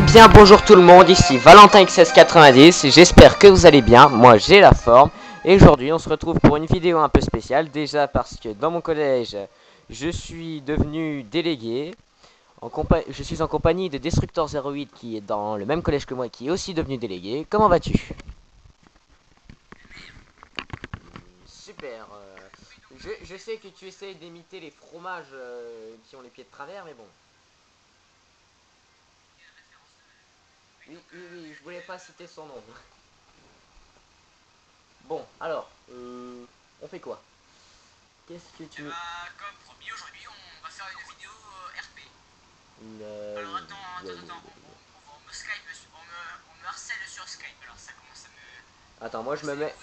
bien bonjour tout le monde, ici Valentin XS90, j'espère que vous allez bien, moi j'ai la forme. Et aujourd'hui on se retrouve pour une vidéo un peu spéciale, déjà parce que dans mon collège je suis devenu délégué. Je suis en compagnie de Destructor08 qui est dans le même collège que moi, qui est aussi devenu délégué. Comment vas-tu? Super, je sais que tu essayes d'imiter les fromages qui ont les pieds de travers, mais bon. Oui, je voulais pas citer son nom. Bon, alors, on fait quoi? Qu'est-ce que tu... Comme promis, aujourd'hui on va faire une vidéo RP. Alors ouais. on me Skype, on me harcèle sur Skype, alors ça commence à me... Attends, moi je me mets...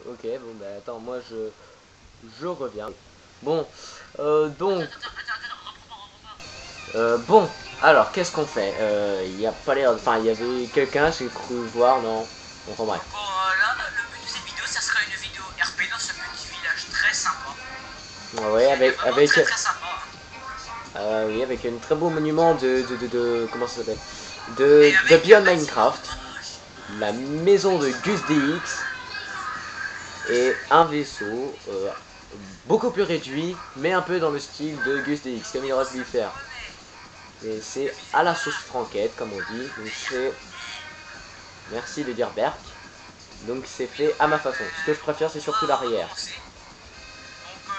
ok, bon bah attends, moi je reviens. Bon, donc... bon, alors, qu'est-ce qu'on fait? Il y a pas l'air... Enfin, il y avait quelqu'un, j'ai cru voir, non? Enfin bref. Bon là, le but de cette vidéo, ça sera une vidéo RP dans ce petit village très sympa. Ouais, Qui est vraiment très très sympa. oui, avec un très beau monument comment ça s'appelle? Et De avec Beyond un bâtiment. Minecraft, la maison de Gus DX et un vaisseau beaucoup plus réduit, mais un peu dans le style de Gus DX, comme il aurait pu faire. Et c'est à la sauce franquette, comme on dit. Donc c'est... Merci de dire Berk. Donc c'est fait à ma façon. Ce que je préfère, c'est surtout l'arrière. Donc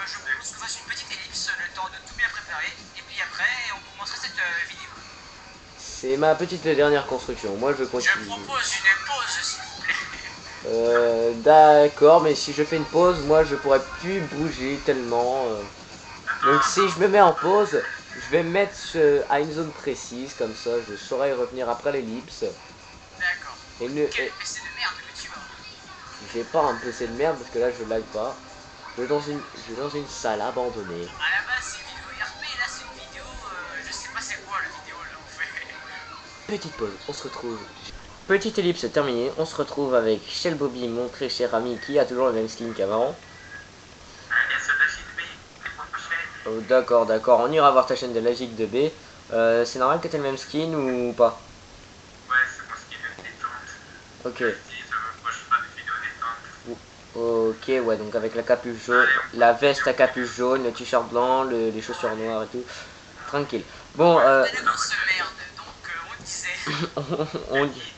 je propose qu'on fasse une petite ellipse, le temps de tout bien préparer. Et puis après, on commencera cette vidéo. C'est ma petite dernière construction. Moi, je Je continue. propose une pause, s'il vous plaît. D'accord, mais si je fais une pause, moi, je pourrais plus bouger tellement. Donc si je me mets en pause, je vais me mettre à une zone précise, comme ça, je saurai revenir après l'ellipse. D'accord. Et Quel PC de merde que tu as. j'ai pas un PC de merde parce que là je lag pas. Je vais dans une salle abandonnée. À la base, c'est une vidéo RP, là, c'est une vidéo. Je sais pas c'est quoi la vidéo là, on fait. Petite pause, on se retrouve. Petite ellipse terminée, on se retrouve avec Shell Bobby, mon très cher ami qui a toujours le même skin qu'avant. Oh, d'accord, d'accord, on ira voir ta chaîne de Logique de B. C'est normal que t'aies le même skin ou pas? Ouais, c'est mon skin de détente. Ok. Moi je fais pas des vidéos détente. Ok, ouais, donc avec la capuche jaune, la veste à capuche jaune, le t-shirt blanc, les chaussures noires et tout. Tranquille. Bon, T'as la grosse merde, donc on disait. on dit...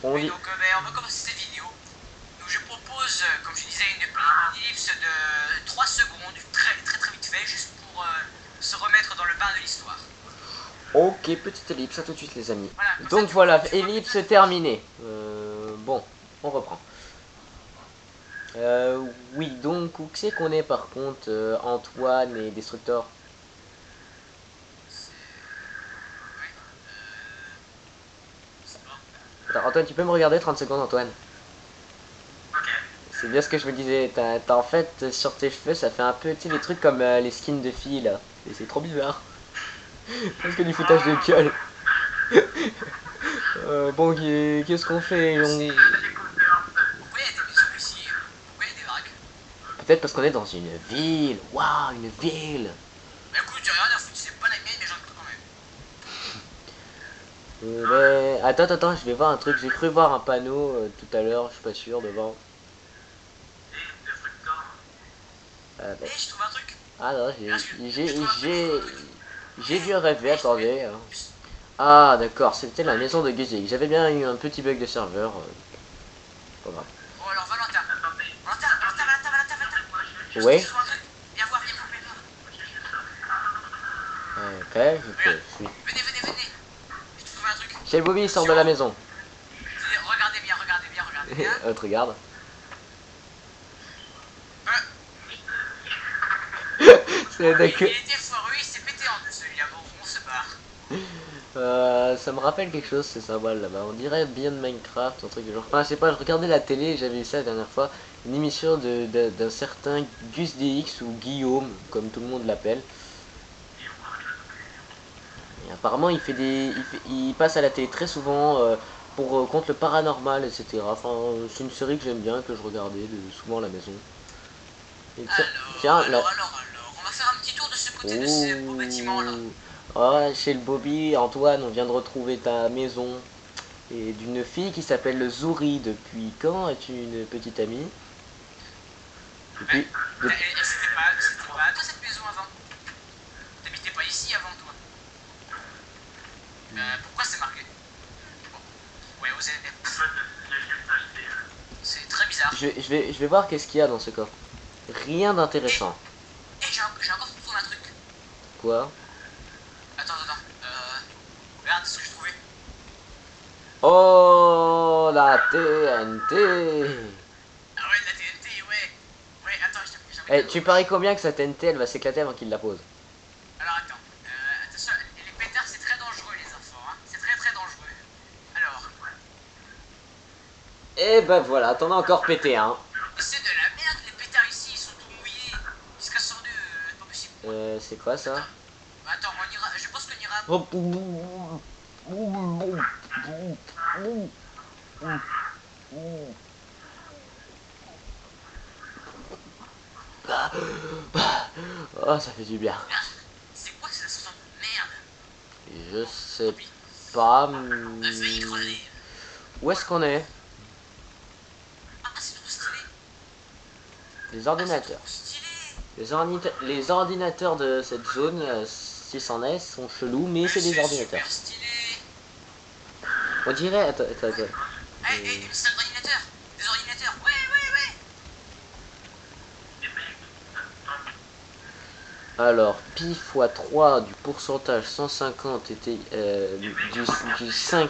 On Et dit... donc, on va commencer cette vidéo. Donc, je propose, comme je disais, une ellipse de 3 secondes, très très très vite fait, juste pour se remettre dans le bain de l'histoire. Ok, petite ellipse, à tout de suite les amis. Voilà, comme ça, Donc voilà, ellipse terminée. Bon, on reprend. Oui, donc où c'est qu'on est par contre, Antoine et Destructor? Ouais, c'est pas. Attends, Antoine, tu peux me regarder 30 secondes, Antoine? Ok. C'est bien ce que je me disais. En fait, sur tes cheveux, ça fait un peu, tu sais, les trucs comme les skins de filles là. Et c'est trop bizarre. Parce que du foutage de gueule. Bon, qu'est-ce qu'on fait? Pourquoi il y a des maisons ici? Pourquoi il y a des vagues? Peut-être parce qu'on est dans une ville. Waouh, une ville. Bah écoute, j'ai rien à foutre, c'est pas la mienne, mais j'en ai quand même. Attends, je vais voir un truc. J'ai cru voir un panneau tout à l'heure, je suis pas sûr devant. Eh, je trouve un truc. Ah non, Je trouve un truc, je trouve un truc. j'ai dû rêver, Eh, je trouve attendez. Hein. juste. Ah d'accord, c'était la maison de Guzik. J'avais bien eu un petit bug de serveur. Pas grave. Bon, alors, Valentin. Ouais. Je trouve un truc. Viens voir, viens voir, viens voir. Ok, je Regarde. suis. Venez. Je trouve un truc. Chez Bobby, il sort de Attention. la maison. Regardez bien. Te regarde. C'est Il d'accord. était foireux, il s'est pété en deux celui-là. Bon, on se barre. Ça me rappelle quelque chose, ces symboles là-bas. On dirait bien de Minecraft, un truc du genre. Enfin, je sais pas, je regardais la télé, j'avais vu ça la dernière fois. Une émission d'un certain Gus DX ou Guillaume, comme tout le monde l'appelle. Et apparemment, il passe à la télé très souvent pour contre le paranormal, etc. Enfin, c'est une série que j'aime bien, que je regardais souvent à la maison. Et tiens, là. Alors. On va faire un petit tour de ce côté de ce beau bâtiment là. Oh, chez le Bobby, Antoine, on vient de retrouver ta maison. Et d'une fille qui s'appelle Zouri. Depuis quand es-tu une petite amie? Depuis... Et c'était pas à toi cette maison avant. T'habitais pas ici avant toi. Pourquoi c'est marqué? Bon. Ouais, vous avez... C'est très bizarre. Je vais voir qu'est-ce qu'il y a dans ce coffre. Rien d'intéressant. Et j'ai encore trouvé un truc. Quoi? Attends. Regarde ce que j'ai trouvé. Oh, la TNT. Ah ouais, de la TNT, ouais. Ouais, attends, Eh, tu paries combien que sa TNT, elle va s'éclater avant qu'il la pose? Alors attends. Attention, les pétards, c'est très dangereux, les enfants. Hein. C'est très très dangereux. Alors, Et ben voilà, t'en as encore pété un. c'est de la merde, les pétards ici, ils sont tout mouillés. Ils se cassent sur deux, pas possible. C'est quoi ça? Attends, on ira. Je pense qu'on ira. Oh, ça fait du bien. C'est quoi cette sensation de merde? Je sais pas. Failli crever. Où est-ce qu'on est? Ah, c'est trop stylé. Les Ah, c'est ordinateurs. trop stylé. Les ordinateurs de cette zone, si c'en est, sont chelous, mais c'est des ordinateurs. Super stylé. On dirait. Attends. C'est un ordinateur. Des ordinateurs. Ouais. Alors, pi x 3 du pourcentage 150 était du 5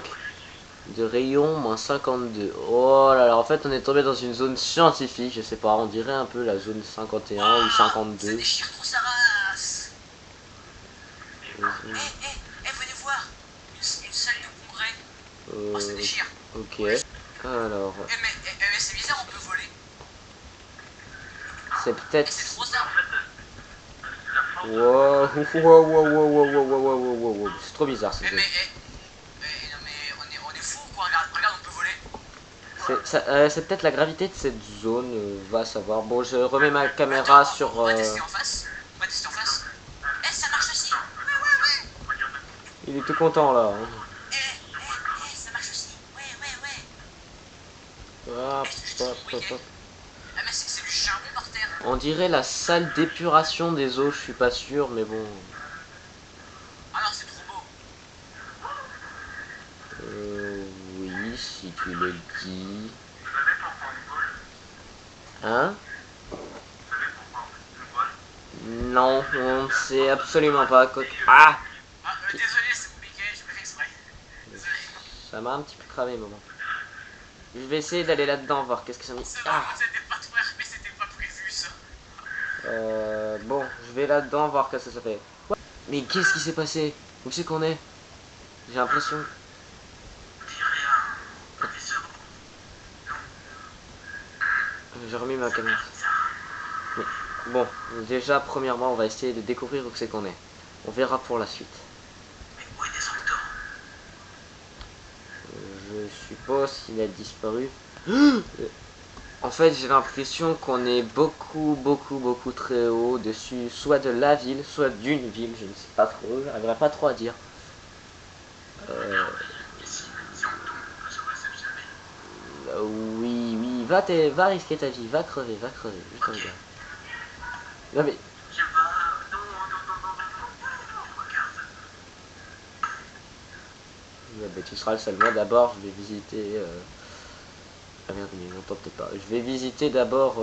de rayon moins 52. Oh là là, en fait on est tombé dans une zone scientifique, je sais pas, on dirait un peu la zone 51 ou Ça 52. déchire trop sa race. Venez voir. Une salle de congrès. Oh, ça déchire. Ok. Alors, Mais c'est bizarre, on peut voler. c'est Et peut-être... c'est trop ça. Wow, c'est trop bizarre cette zone. Non mais on est fou quoi, regarde, on peut voler. C'est peut-être la gravité de cette zone, va savoir. Bon, je remets ma caméra Attends, sur... on va tester en face. Ça marche aussi. Ouais. Il est tout content là. Hein. Ça marche aussi. Ouais. Hop, C'est juste mon briquet. Ah mais c'est du charbon par terre. On dirait la salle d'épuration des eaux, je suis pas sûr, mais bon. Ah non, c'est trop beau. Oui, si tu le dis. Hein? Non, on ne sait absolument pas quoi. Ah! Désolé, c'est mon briquet, j'ai pas fait exprès. Désolé. Ça m'a un petit peu cramé, maman. Je vais essayer d'aller là-dedans, voir qu'est-ce que ça me dit. C'est bon, c'était pas toi, mais c'était pas prévu ça. Bon, je vais là-dedans, voir qu'est-ce que ça fait. Mais qu'est-ce qui s'est passé? Où c'est qu'on est? J'ai l'impression... J'ai remis ma caméra. Mais, bon, déjà, premièrement, on va essayer de découvrir où c'est qu'on est. On verra pour la suite. Mais où est Destructor? Je suppose qu'il a disparu. En fait, j'ai l'impression qu'on est beaucoup très haut au-dessus, soit de la ville, soit d'une ville, je ne sais pas trop, j'arriverai pas trop à dire. Oui, va risquer ta vie, va crever, juste regarde. Non mais... Ouais, bah, tu seras le seul. Moi d'abord, je vais visiter... Ah merde, mais il m'entend peut-être pas. Je vais visiter d'abord...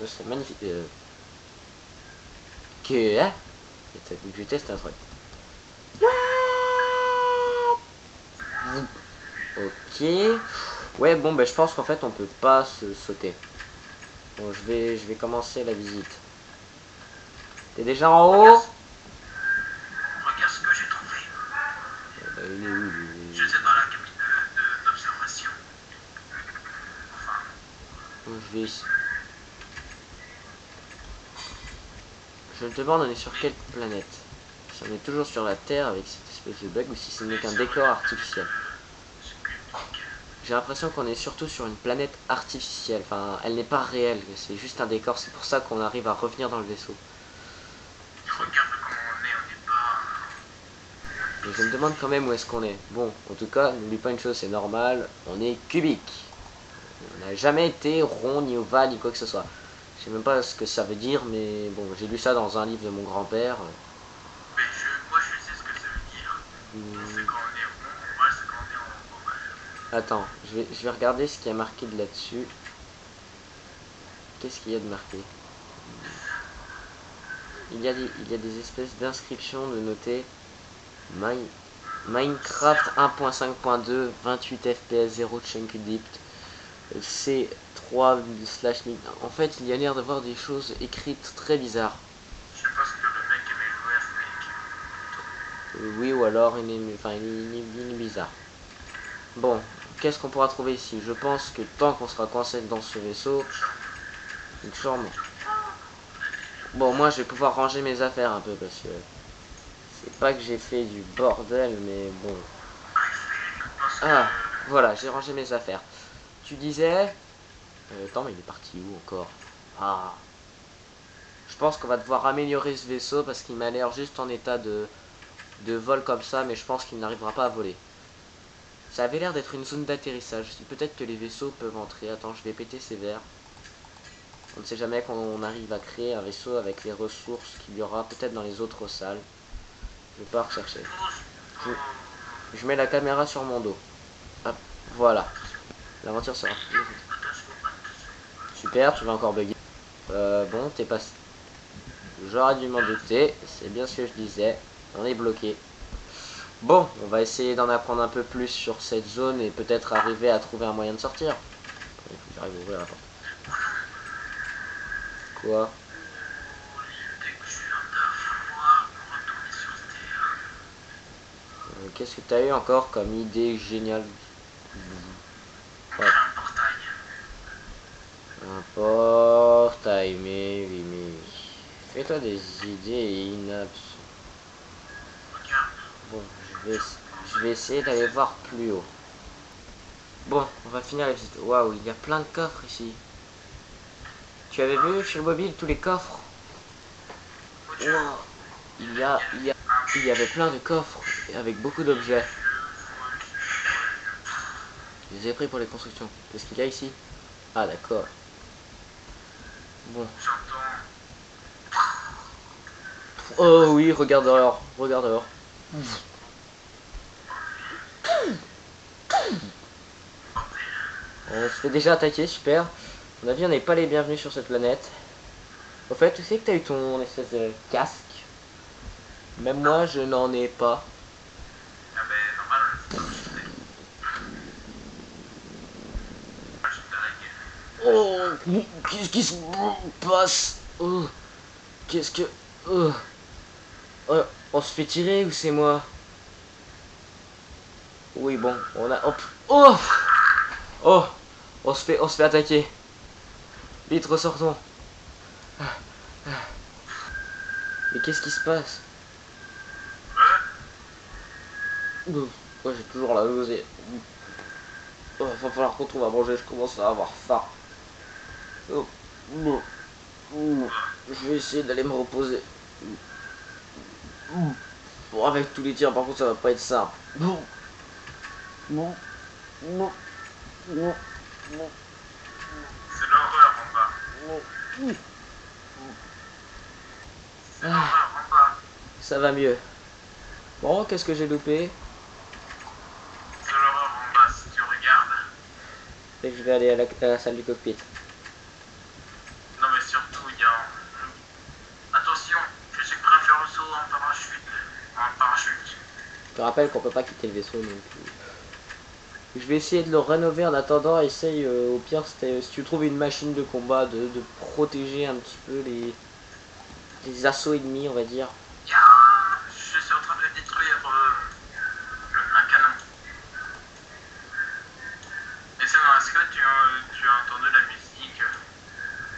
C'est magnifique... Que... Hein? Je teste un truc. Ok. Ouais, bon, bah, je pense qu'en fait, on peut pas se sauter. Bon, je vais commencer la visite. T'es déjà en haut? Regarde ce que j'ai trouvé. Il est où, Je sais dans la cabine d'observation. Je vais... Je me demande, on est sur quelle planète? Si on est toujours sur la Terre avec cette espèce de bug ou si ce n'est qu'un décor artificiel. J'ai l'impression qu'on est surtout sur une planète artificielle. Enfin, elle n'est pas réelle, c'est juste un décor. C'est pour ça qu'on arrive à revenir dans le vaisseau. Regarde comment on est pas... Mais je me demande quand même où est-ce qu'on est. Bon, en tout cas, n'oublie pas une chose, c'est normal, on est cubique. On n'a jamais été rond, ni ovale, ni quoi que ce soit. Je sais même pas ce que ça veut dire, mais bon, j'ai lu ça dans un livre de mon grand-père. Mais moi je sais ce que ça veut dire. C'est quand on est rond, moi c'est quand on est en ovale. Attends, je vais regarder ce qu'il y a marqué de là-dessus. Qu'est-ce qu'il y a de marqué? Il y a des espèces d'inscriptions de noter Minecraft 1.5.2 28 FPS 0 chunk dipt C3 slash. En fait, il y a l'air d'avoir des choses écrites très bizarres. Je pense que le mec aimait jouer à Snake. Oui, ou alors il est bizarre. Bon, qu'est-ce qu'on pourra trouver ici? Je pense que tant qu'on sera coincé dans ce vaisseau, une chambre. Bon, moi je vais pouvoir ranger mes affaires un peu parce que c'est pas que j'ai fait du bordel, mais bon. Ah, voilà, j'ai rangé mes affaires. Tu disais... attends, mais il est parti où encore? Ah. Je pense qu'on va devoir améliorer ce vaisseau parce qu'il m'a l'air juste en état de vol comme ça, mais je pense qu'il n'arrivera pas à voler. Ça avait l'air d'être une zone d'atterrissage. Peut-être que les vaisseaux peuvent entrer. Attends, je vais péter ces verres. On ne sait jamais quand on arrive à créer un vaisseau avec les ressources qu'il y aura peut-être dans les autres salles. Je vais pas rechercher. Je mets la caméra sur mon dos. Hop, voilà. L'aventure sera. Super, tu vas encore bugger. Bon, t'es passé. J'aurais dû m'en douter. C'est bien ce que je disais. On est bloqué. Bon, on va essayer d'en apprendre un peu plus sur cette zone et peut-être arriver à trouver un moyen de sortir. Il faut que j'arrive à ouvrir la porte. Quoi? Qu'est-ce que t'as eu encore comme idée géniale? Ouais. Un portail, mais oui, mais oui. Fais-toi des idées inaptes. Bon, je vais essayer d'aller voir plus haut. Bon, on va finir la visite. Waouh, il y a plein de coffres ici. Tu avais vu chez le mobile tous les coffres? Wow. Il y avait plein de coffres avec beaucoup d'objets. Je les ai pris pour les constructions. Qu'est-ce qu'il y a ici? Ah d'accord. Bon. Oh oui, regarde dehors. Regarde dehors. On se fait déjà attaquer, super. À mon avis, on n'est pas les bienvenus sur cette planète. Au fait, tu sais que t'as eu ton espèce de casque. Même moi, je n'en ai pas. Oh, qu'est-ce qui se passe? Oh, qu'est-ce que... Oh. Oh, on se fait tirer ou c'est moi? Oui, bon, on a... Hop. Oh, oh, on se fait attaquer. Vite, ressortons. Mais qu'est-ce qui se passe? Oh, j'ai toujours la nausée. Oh, va falloir qu'on trouve à manger, je commence à avoir faim. Oh, oh, oh. Je vais essayer d'aller me reposer. Bon, avec tous les tirs, par contre, ça va pas être simple. Non, non, non, non, non, C'est l'horreur en bas. non. C'est l'horreur en bas. Ça va mieux. Bon, qu'est-ce que j'ai loupé? C'est l'horreur en bas si tu regardes. Et je vais aller à la salle du cockpit. Non mais surtout il y a... Attention, je suis prêt à faire le saut en parachute. En parachute. Je te rappelle qu'on peut pas quitter le vaisseau, donc... Je vais essayer de le rénover en attendant. Essaye, au pire, si tu trouves une machine de combat, de protéger un petit peu les assauts ennemis, on va dire. Tiens, je suis en train de détruire un canon. Et sinon, est-ce que tu as entendu la musique?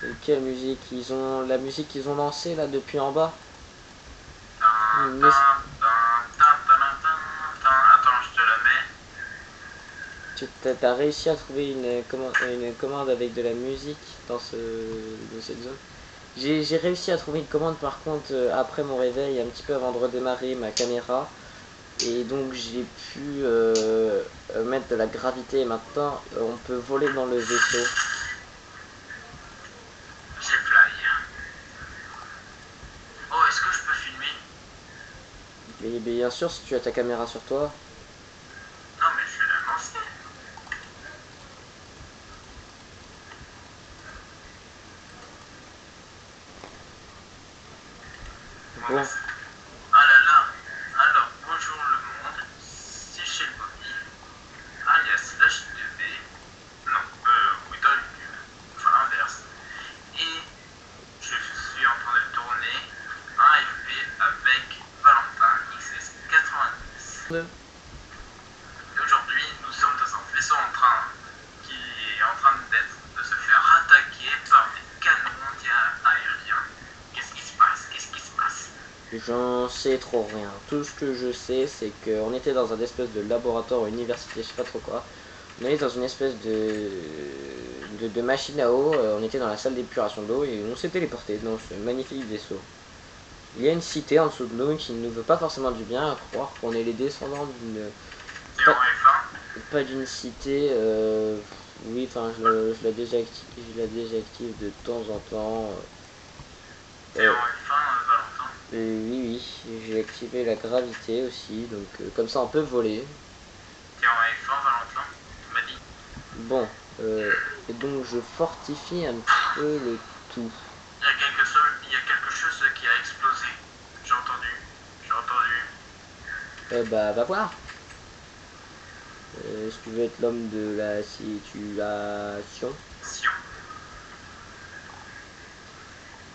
Et quelle musique ils ont... La musique qu'ils ont lancée, là, depuis en bas. Mais... Attends, je te la mets. T'as réussi à trouver une commande avec de la musique dans cette zone. J'ai réussi à trouver une commande par contre après mon réveil, un petit peu avant de redémarrer ma caméra. Et donc j'ai pu mettre de la gravité et maintenant on peut voler dans le vaisseau. J'ai fly. Oh, est-ce que je peux filmer? Et bien sûr si tu as ta caméra sur toi. Non, mais je vais la lancer. Bon. Ah là là. Alors, bonjour le monde. C'est chez Bobby, alias la JDV. Non, oui, dans YouTube. Enfin, l'inverse. Et je suis en train de tourner un FP avec Valentin XS90. Et aujourd'hui, nous sommes dans un vaisseau en train qui est en train de se faire attaquer par des canons anti-aériens. Qu'est-ce qui se passe? Qu'est-ce qui se passe? J'en sais trop rien. Tout ce que je sais, c'est qu'on était dans un espèce de laboratoire ou université, je sais pas trop quoi. On était dans une espèce de machine à eau. On était dans la salle d'épuration d'eau et on s'est téléporté dans ce magnifique vaisseau. Il y a une cité en dessous de nous qui ne nous veut pas forcément du bien, à croire qu'on est les descendants d'une... C'est en F1. Pas d'une cité, oui, enfin je la désactive de temps en temps. T'es en F1, Valentin? Oui, j'ai activé la gravité aussi, donc comme ça on peut voler. T'es en F1, Valentin? Tu m'as dit. Bon, et donc je fortifie un peu le tout. Il y a quelque chose qui a explosé. J'ai entendu. Bah va voir. Est-ce que tu veux être l'homme de la situation? Sion.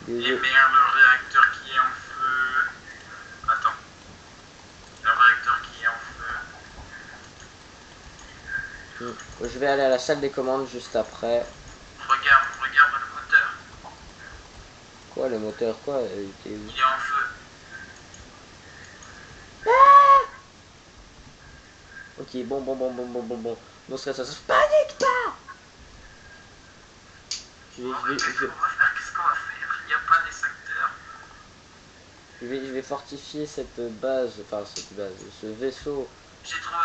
Et Désolé. merde, le réacteur qui est en feu. Attends. Le réacteur qui est en feu. Je vais aller à la salle des commandes juste après. Regarde le moteur. Quoi le moteur? Quoi t'es où? Il est en feu. Ok, bon. Non stress, ça se panique pas. Je vais, Qu'est-ce qu'on va faire? Il n'y a pas des secteurs. je vais fortifier cette base, ce vaisseau. J'ai trouvé un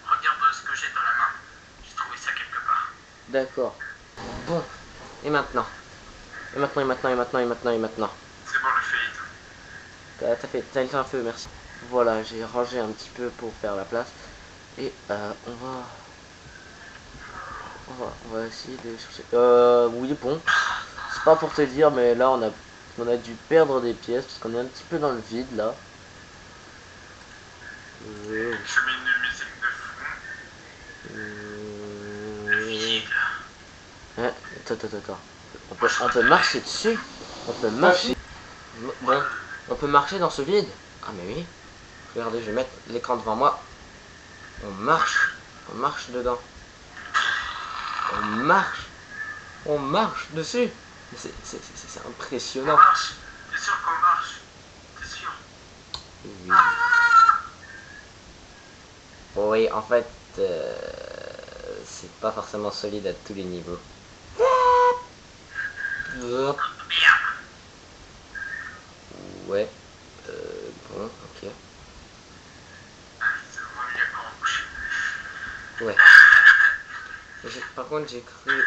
regarde ce que j'ai dans la main. J'ai trouvé ça quelque part. D'accord. Bon, et maintenant? Et maintenant? C'est bon, le fait. T'as éteint un feu, merci. Voilà, j'ai rangé un petit peu pour faire la place. Et on va essayer de chercher. Oui, bon. C'est pas pour te dire, mais là on a dû perdre des pièces parce qu'on est un petit peu dans le vide là. Je mets une musique de fond. Le vide. Attends. On peut marcher dessus. On peut marcher. Bon, on peut marcher dans ce vide. Ah mais oui. Regardez, je vais mettre l'écran devant moi. On marche dedans. On marche dessus. C'est impressionnant. On marche. T'es sûr qu'on marche? T'es sûr? Oui. Oui, en fait, c'est pas forcément solide à tous les niveaux. Ouais. Bon, ok. Ouais. Par contre, j'ai cru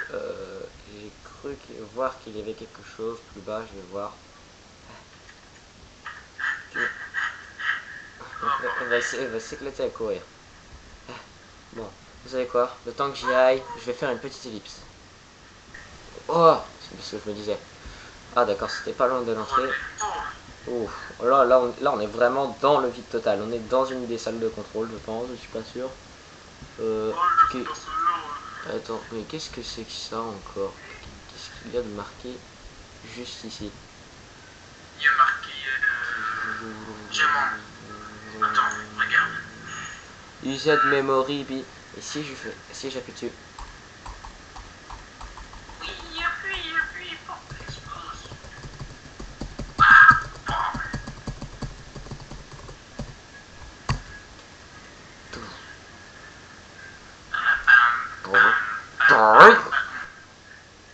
voir qu'il y avait quelque chose plus bas. Je vais voir. Elle va s'éclater à courir. Bon, vous savez quoi? Le temps que j'y aille, je vais faire une petite ellipse. Oh, c'est ce que je me disais. Ah d'accord, c'était pas loin de l'entrée. Ouf, là on est vraiment dans le vide total. On est dans une des salles de contrôle, je pense, je suis pas sûr. Attends, mais qu'est-ce que c'est que ça encore? Qu'est-ce qu'il y a de marqué juste ici? Il y a marqué diamant. Attends, regarde. User memory B. Et si j'appuie dessus? Oui, appuie pour que l'explose.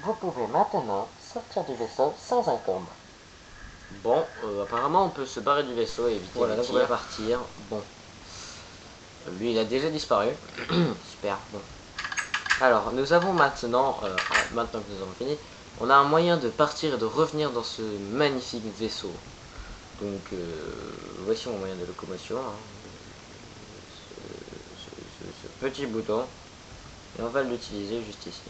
Vous pouvez maintenant sortir du vaisseau sans encombre. Bon, apparemment on peut se barrer du vaisseau et éviter Voilà, les donc on va tirs. partir. Bon. Lui il a déjà disparu. Super, bon. Alors nous avons maintenant, maintenant que nous avons fini, on a un moyen de partir et de revenir dans ce magnifique vaisseau. Donc voici mon moyen de locomotion. Hein. Ce petit bouton. Et on va l'utiliser juste ici.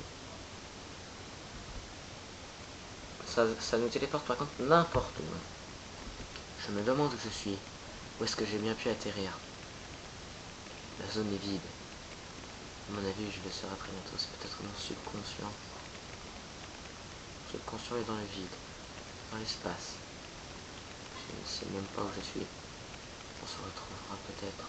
Ça nous téléporte par contre n'importe où. Je me demande où je suis. Où est-ce que j'ai bien pu atterrir? La zone est vide. À mon avis, je le saurai très bientôt. C'est peut-être mon subconscient. Mon subconscient est dans le vide. Dans l'espace. Je ne sais même pas où je suis. On se retrouvera peut-être.